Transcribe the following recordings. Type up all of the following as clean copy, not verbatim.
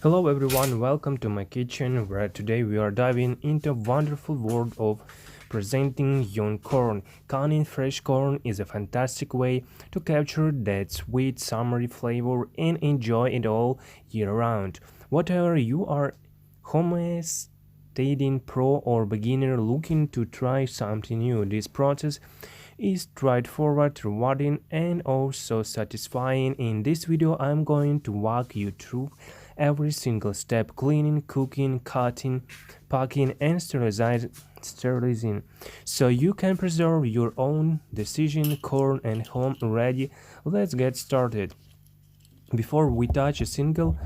Hello everyone, welcome to my kitchen where today we are diving into a wonderful world of presenting young corn. Canning fresh corn is a fantastic way to capture that sweet summery flavor and enjoy it all year round. Whatever you are homesteading pro or beginner looking to try something new, this process is straightforward, rewarding, and also satisfying. In this video, I'm going to walk you through every single step: cleaning, cooking, cutting, packing, and sterilizing, so you can preserve your own decision corn and home ready. Let's get started. Before we touch a single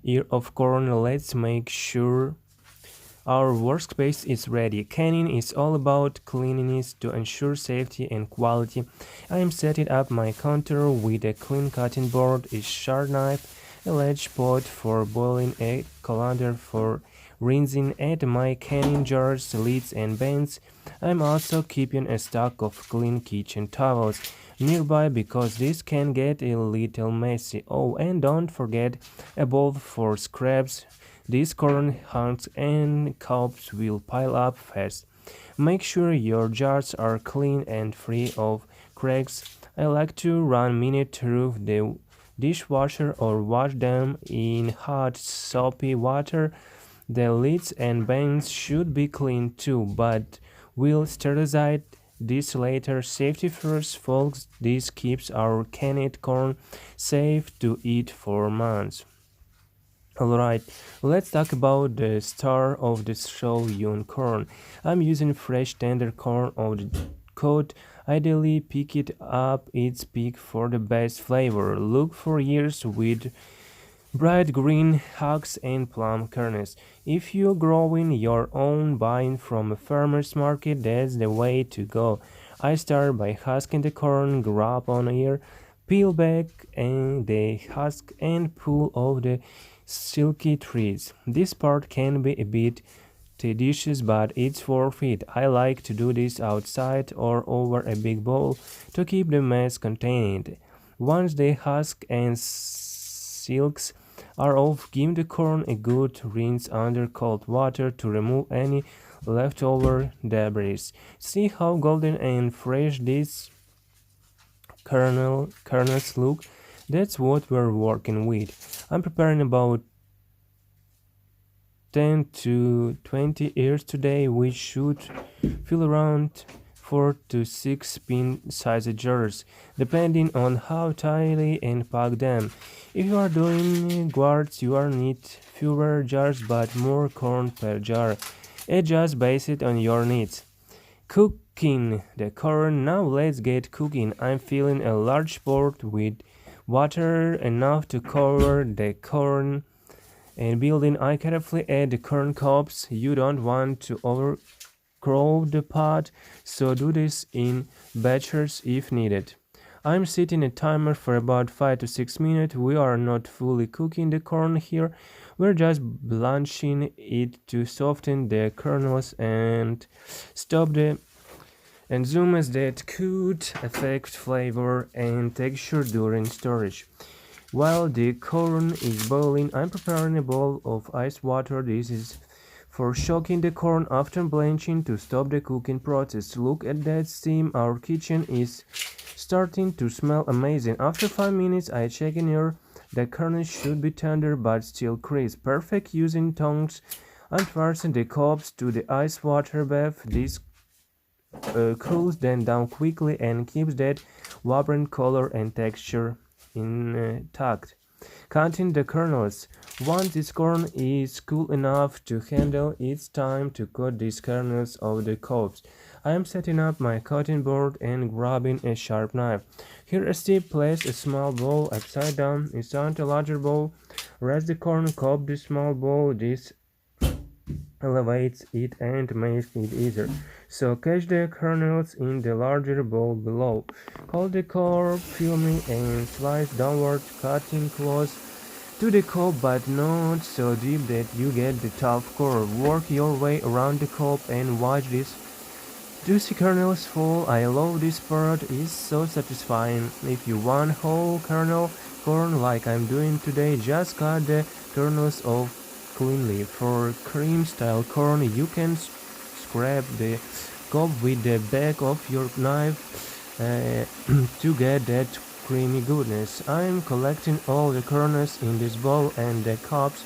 ear of corn, let's make sure our workspace is ready. Canning is all about cleanliness to ensure safety and quality. I am setting up my counter with a clean cutting board, a sharp knife, a large pot for boiling, a colander for rinsing, and my canning jars, lids, and bins. I'm also keeping a stock of clean kitchen towels nearby because this can get a little messy. Oh, and don't forget a bowl for scraps. These corn hunks and cobs will pile up fast. Make sure your jars are clean and free of cracks. I like to run minute through the dishwasher or wash them in hot soapy water. The lids and bins should be clean too, but we'll sterilize this later. Safety first, folks. This keeps our canned corn safe to eat for months. Alright, let's talk about the star of the show, unicorn. I'm using fresh tender corn of the coat. Ideally, pick it up its peak for the best flavor. Look for ears with bright green hucks and plum kernels. If you're growing your own buying from a farmer's market, that's the way to go. I start by husking the corn, grab on ear, peel back and the husk and pull off the silky threads. This part can be a bit tedious, but it's worth it. I like to do this outside or over a big bowl to keep the mess contained. Once the husk and silks are off, give the corn a good rinse under cold water to remove any leftover debris. See how golden and fresh these kernels look? That's what we're working with. I'm preparing about 10 to 20 ears today, which should fill around 4 to 6 pin-sized jars, depending on how tightly and pack them. If you are doing gourds, you will need fewer jars but more corn per jar. Adjust based on your needs. Cooking the corn. Now let's get cooking. I'm filling a large pot with water enough to cover the corn and building. I carefully add the corn cobs. You don't want to overcrowd the pot, so do this in batches if needed. I'm setting a timer for about 5 to 6 minutes. We are not fully cooking the corn here. We're just blanching it to soften the kernels and stop the enzymes that could affect flavor and texture during storage. While the corn is boiling, I'm preparing a bowl of ice water. This is for soaking the corn after blanching to stop the cooking process. Look at that steam. Our kitchen is starting to smell amazing. After 5 minutes, I check in here. The kernels should be tender but still crisp. Perfect. Using tongs and fasten the cobs to the ice water bath. This cools them down quickly and keeps that vibrant color and texture intact. Counting the kernels. Once this corn is cool enough to handle, it's time to cut these kernels off the cobs. I am setting up my cutting board and grabbing a sharp knife. Here a tip: place a small bowl upside down inside a larger bowl. Rest the corn cob the small bowl. This elevates it and makes it easier. So catch the kernels in the larger bowl below. Hold the cob firmly and slice downward, cutting close to the cob but not so deep that you get the tough core. Work your way around the cob and watch this Juicy kernels fall. I love this part. It's so satisfying. If you want whole kernel corn like I'm doing today, just cut the kernels off cleanly. For cream-style corn, you can scrape the cob with the back of your knife to get that creamy goodness. I'm collecting all the kernels in this bowl and the cobs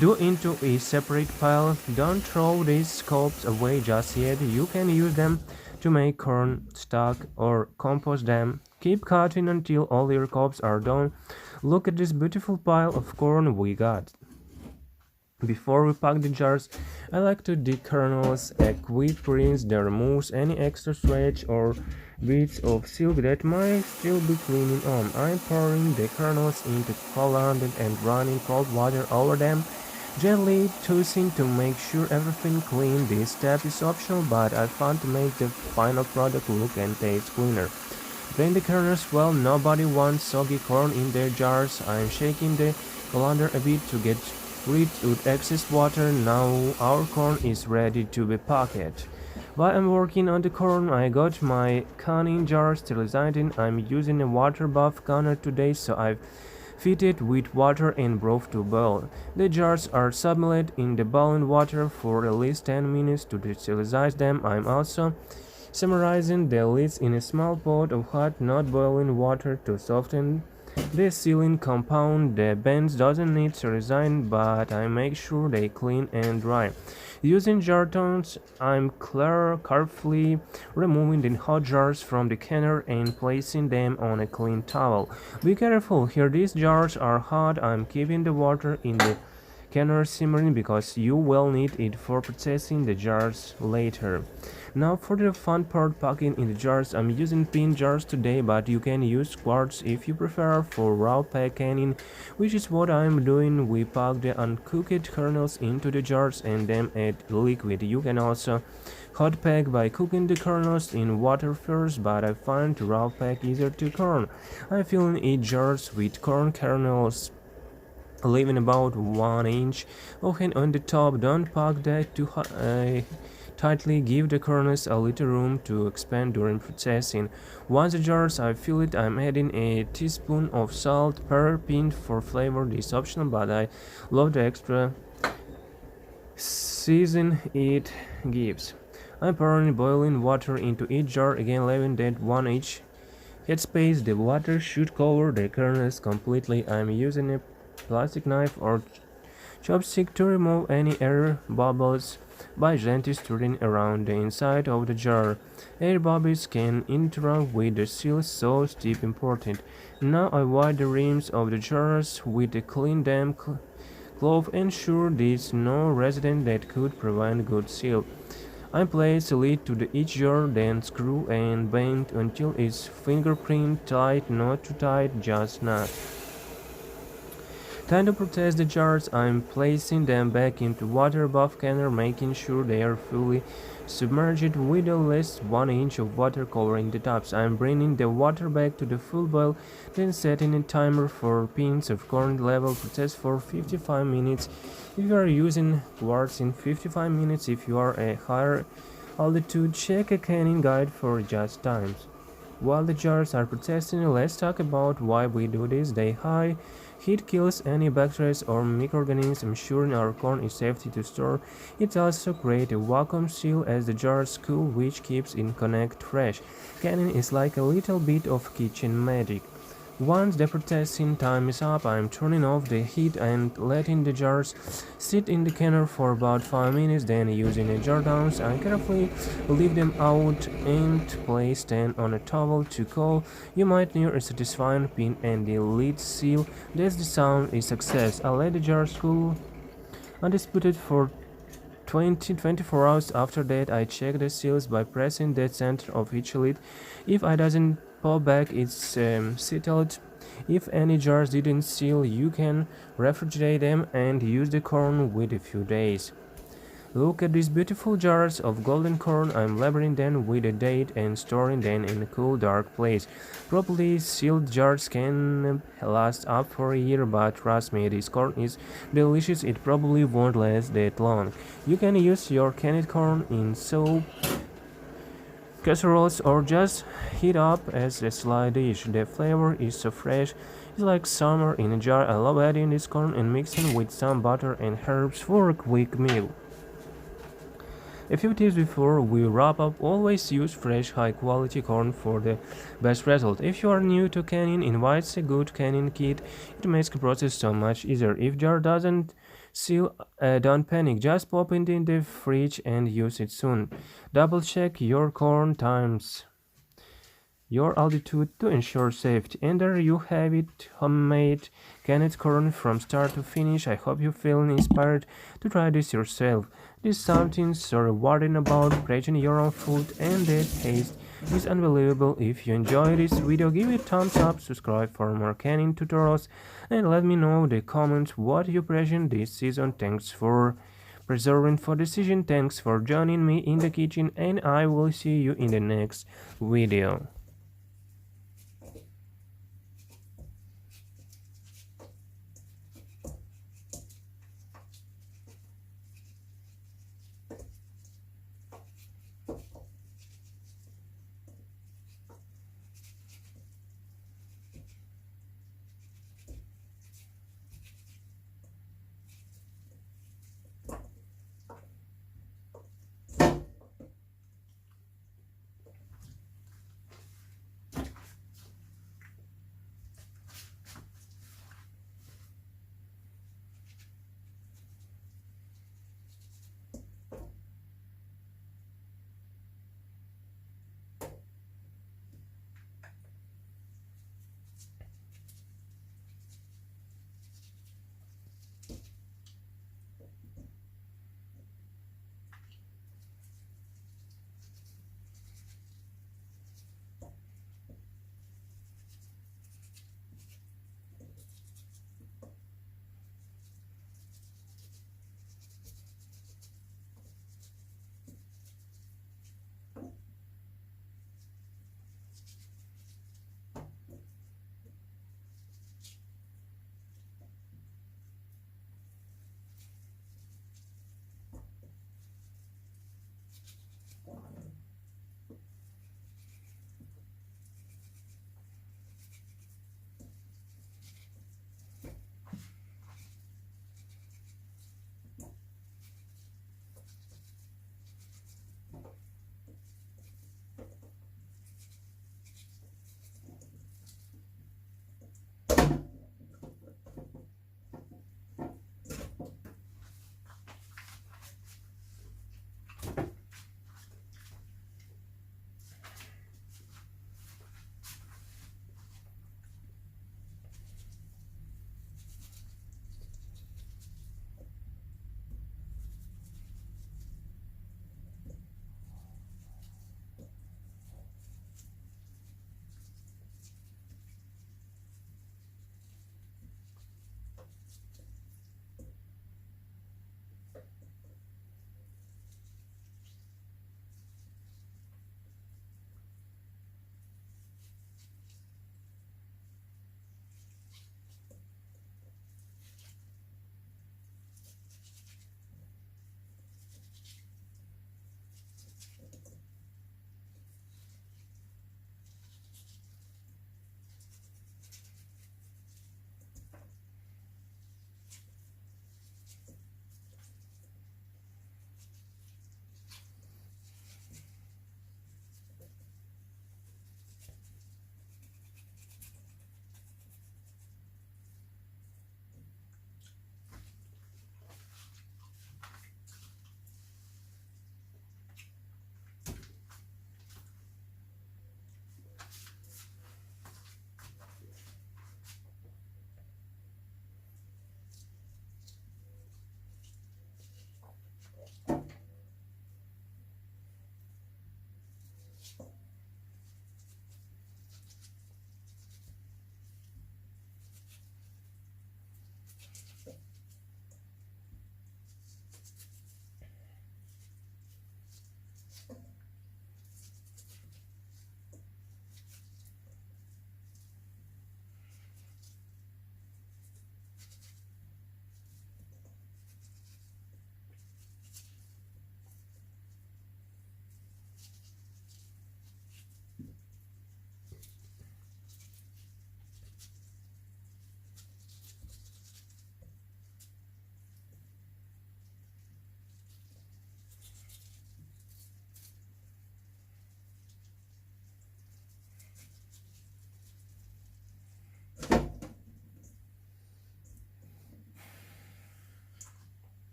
do into a separate pile. Don't throw these cobs away just yet. You can use them to make corn stock or compost them. Keep cutting until all your cobs are done. Look at this beautiful pile of corn we got. Before we pack the jars, I like to dip kernels. A quick rinse that removes any extra stretch or bits of silk that might still be clinging on. I'm pouring the kernels into colander and running cold water over them, gently tossing to make sure everything clean. This step is optional, but I found to make the final product look and taste cleaner. Drain the kernels well. Nobody wants soggy corn in their jars. I'm shaking the colander a bit to get rid of excess water. Now our corn is ready to be packed. While I'm working on the corn, I got my canning jar sterilized. I'm using a water bath canner today, so I've filled it with water and broth to boil. The jars are submerged in the boiling water for at least 10 minutes to sterilize them. I'm also summarizing the lids in a small pot of hot, not boiling water to soften the sealing compound. The bends doesn't need sterilizing, but I make sure they clean and dry. Using jar tongs, I'm carefully removing the hot jars from the canner and placing them on a clean towel. Be careful here, these jars are hot. I'm keeping the water in the canner simmering because you will need it for processing the jars later. Now for the fun part, packing in the jars. I'm using pin jars today, but you can use quartz if you prefer for raw pack canning, which is what I'm doing. We pack the uncooked kernels into the jars and then add liquid. You can also hot pack by cooking the kernels in water first, but I find raw pack easier to corn. I'm filling each jars with corn kernels, leaving about 1 inch open on the top. Don't pack that too tightly. Give the kernels a little room to expand during processing. Once the jars are filled, I'm adding a teaspoon of salt per pint for flavor. This is optional, but I love the extra season it gives. I'm pouring boiling water into each jar, again leaving that 1 inch headspace. The water should cover the kernels completely. I'm using a plastic knife or chopstick to remove any air bubbles by gently stirring around the inside of the jar. Air bubbles can interact with the seal, so tip important. Now I wipe the rims of the jars with a clean damp cloth. Ensure there's no residue that could prevent good seal. I place a lid to each jar, then screw and bend until it's fingerprint tight, not too tight, just enough. Time to protect the jars. I'm placing them back into water bath canner, making sure they are fully submerged with at least 1 inch of water covering the tops. I'm bringing the water back to the full boil, then setting a timer for pints of corn level process for 55 minutes. If you are using quartz, in 55 minutes. If you are a higher altitude, check a canning guide for just times. While the jars are processing, let's talk about why we do this. The high heat kills any bacteria or microorganisms, ensuring our corn is safe to store. It also creates a vacuum seal as the jars cool, which keeps it connected fresh. Canning is like a little bit of kitchen magic. Once the processing time is up, I'm turning off the heat and letting the jars sit in the canner for about 5 minutes. Then, using a jar tongs, I carefully leave them out and place them on a towel to cool. You might need a satisfying pin and the lid seal. That's the sound is success. I let the jars cool undisputed for 24 hours. After that, I check the seals by pressing the center of each lid. If it doesn't pop back, it's settled. If any jars didn't seal, you can refrigerate them and use the corn with a few days. Look at these beautiful jars of golden corn. I'm labeling them with a date and storing them in a cool, dark place. Properly sealed jars can last up for a year, but trust me, this corn is delicious. It probably won't last that long. You can use your canned corn in soup, casseroles or just heat up as a side dish. The flavor is so fresh. It's like summer in a jar. I love adding this corn and mixing with some butter and herbs for a quick meal. A few tips before we wrap up: always use fresh, high quality corn for the best result. If you are new to canning, invite a good canning kit. It makes the process so much easier. If jar doesn't seal, don't panic. Just pop it in the fridge and use it soon. Double check your corn times, your altitude to ensure safety. And there you have it, homemade canned corn from start to finish. I hope you feel inspired to try this yourself. There's something so rewarding about preparing your own food, and the taste is unbelievable. If you enjoyed this video, give it a thumbs up, subscribe for more canning tutorials, and let me know in the comments what you present this season. Thanks for preserving for decision. Thanks for joining me in the kitchen, and I will see you in the next video.